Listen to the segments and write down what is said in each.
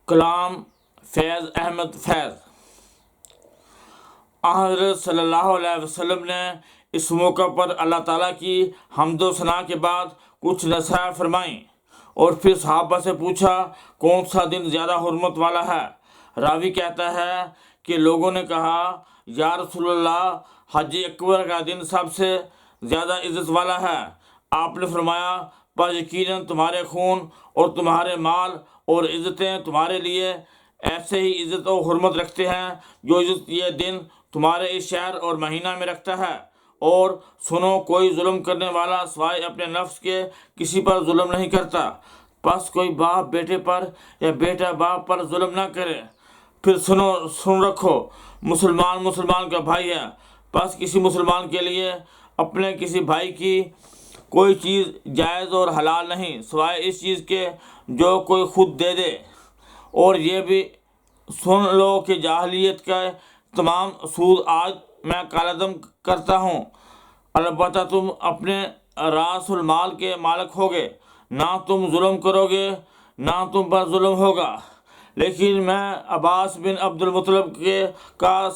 کلام فیض احمد فیض۔ حضرت صلی اللہ علیہ وسلم نے اس موقع پر اللہ تعالیٰ کی حمد و ثنا کے بعد کچھ نصیحتیں فرمائیں اور پھر صحابہ سے پوچھا کون سا دن زیادہ حرمت والا ہے۔ راوی کہتا ہے کہ لوگوں نے کہا یا رسول اللہ، حج اکبر کا دن سب سے زیادہ عزت والا ہے۔ آپ نے فرمایا پس یقیناً تمہارے خون اور تمہارے مال اور عزتیں تمہارے لیے ایسے ہی عزت و حرمت رکھتے ہیں جو عزت یہ دن تمہارے اس شہر اور مہینہ میں رکھتا ہے۔ اور سنو، کوئی ظلم کرنے والا سوائے اپنے نفس کے کسی پر ظلم نہیں کرتا، پس کوئی باپ بیٹے پر یا بیٹا باپ پر ظلم نہ کرے۔ پھر سن رکھو، مسلمان کا بھائی ہے، پس کسی مسلمان کے لیے اپنے کسی بھائی کی کوئی چیز جائز اور حلال نہیں سوائے اس چیز کے جو کوئی خود دے دے۔ اور یہ بھی سن لو کہ جاہلیت کا تمام سود آج میں کالعدم کرتا ہوں، البتہ تم اپنے راس المال کے مالک ہوگے، نہ تم ظلم کرو گے نہ تم پر ظلم ہوگا، لیکن میں عباس بن عبد المطلب کا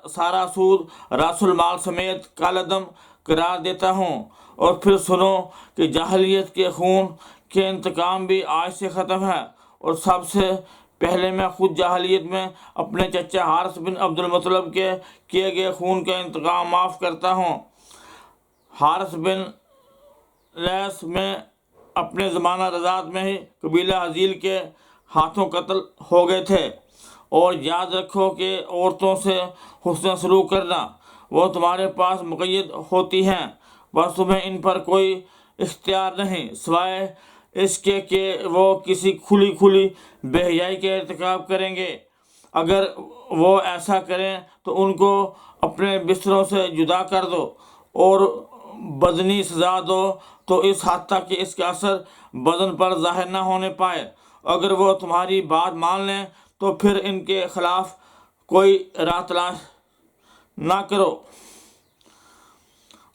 سارا سود راس المال سمیت کالعدم قرار دیتا ہوں۔ اور پھر سنو کہ جاہلیت کے خون کے انتقام بھی آج سے ختم ہے، اور سب سے پہلے میں خود جاہلیت میں اپنے چچا حارث بن عبد المطلب کے کیے گئے خون کا انتقام معاف کرتا ہوں۔ حارث بن لیث میں اپنے زمانہ رضاعت میں ہی قبیلہ حذیل کے ہاتھوں قتل ہو گئے تھے۔ اور یاد رکھو کہ عورتوں سے حسن سلوک کرنا وہ تمہارے پاس مقید ہوتی ہیں، بس تمہیں ان پر کوئی اختیار نہیں سوائے اس کے کہ وہ کسی کھلی بے حیائی کے ارتکاب کریں گے۔ اگر وہ ایسا کریں تو ان کو اپنے بستروں سے جدا کر دو اور بدنی سزا دو تو اس حد تک کہ اس کا اثر بدن پر ظاہر نہ ہونے پائے۔ اگر وہ تمہاری بات مان لیں تو پھر ان کے خلاف کوئی راہ تلاش نہ کرو۔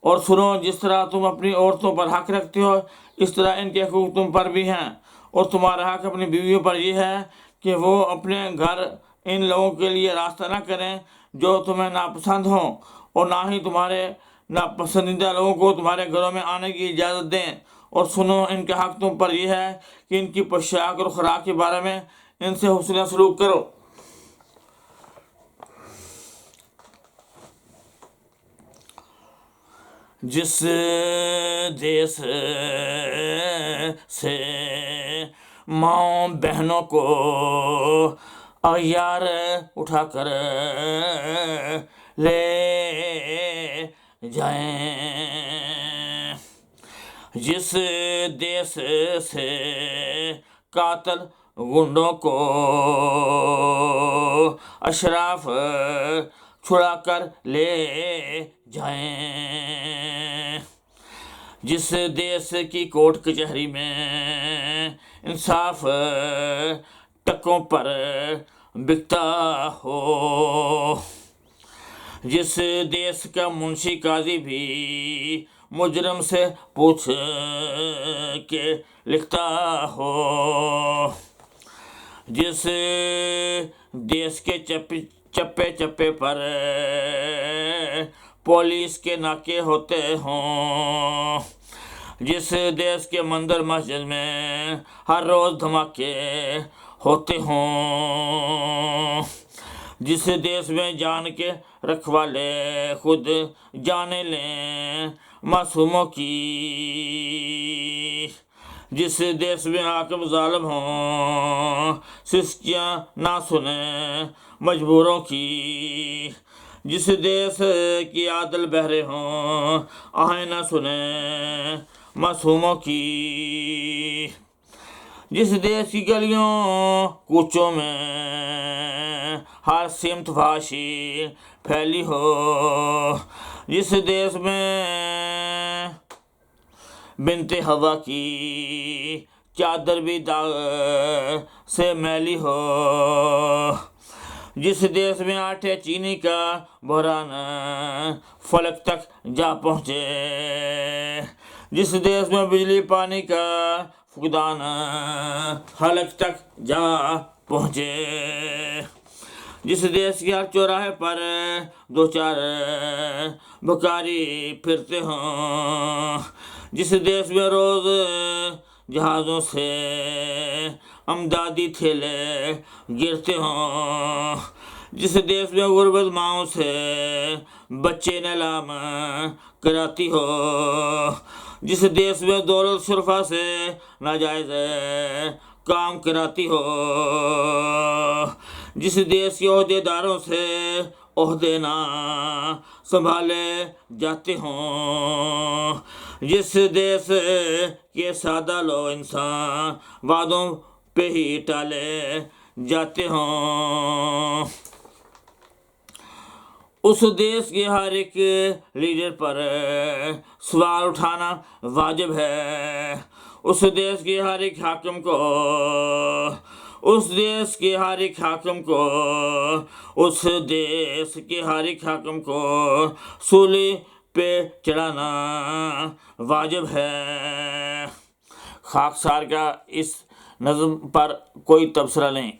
اور سنو، جس طرح تم اپنی عورتوں پر حق رکھتے ہو اس طرح ان کے حقوق تم پر بھی ہیں، اور تمہارا حق اپنی بیویوں پر یہ ہے کہ وہ اپنے گھر ان لوگوں کے لیے راستہ نہ کریں جو تمہیں ناپسند ہوں، اور نہ ہی تمہارے ناپسندیدہ لوگوں کو تمہارے گھروں میں آنے کی اجازت دیں۔ اور سنو، ان کا حق تم پر یہ ہے کہ ان کی پوشاک اور خوراک کے بارے میں ان سے حسن سلوک کرو۔ جس دیس سے ماں بہنوں کو اغیار اٹھا کر لے جائیں، جس دیس سے قاتل گنڈوں کو اشراف چھڑا کر لے جائیں، جس دیس کی کورٹ کچہری میں انصاف ٹکوں پر بکتا ہو، جس دیس کا منشی قاضی بھی مجرم سے پوچھ کے لکھتا ہو، جس دیس کے چپے چپے پر پولیس کے ناکے ہوتے ہوں، جس دیس کے مندر مسجد میں ہر روز دھماکے ہوتے ہوں، جس دیس میں جان کے رکھوالے خود جانے لیں معصوموں کی، جس دیس میں حاکم ظالم ہوں سسکیاں نہ سنیں مجبوروں کی، جس دیس کی عادل بہرے ہوں آہیں نہ سنیں معصوموں کی، جس دیس کی گلیوں کوچوں میں ہر سمت فحاشی پھیلی ہو، جس دیس میں بنت ہوا کی چادر بھی داغ سے میلی ہو، جس دیس میں آٹے چینی کا بحران فلک تک جا پہنچے، جس دیس میں بجلی پانی کا فقدان حلق تک جا پہنچے۔ جس دیس کے ہر چوراہے پر دو چار بھکاری پھرتے ہوں، جس دیس میں روز جہازوں سے امدادی تھیلے گرتے ہوں، جس دیس میں غربت ماؤں سے بچے نیلام کراتی ہو، جس دیس میں دولت شرفا سے ناجائز کام کراتی ہو، جس دیس کے عہدے داروں سے عہدے نہ سنبھالے جاتے ہوں، جس دیس کے سادہ لو انسان وعدوں پہ ہی ٹالے جاتے ہوں، اس دیس کے ہر ایک لیڈر پر سوال اٹھانا واجب ہے۔ اس دیس کے ہر ایک حاکم کو اس دیس کے ہر ایک حاکم کو اس دیس کے ہر ایک حاکم کو سولی پہ چڑھانا واجب ہے۔ خاکسار کا اس نظم پر کوئی تبصرہ لیں۔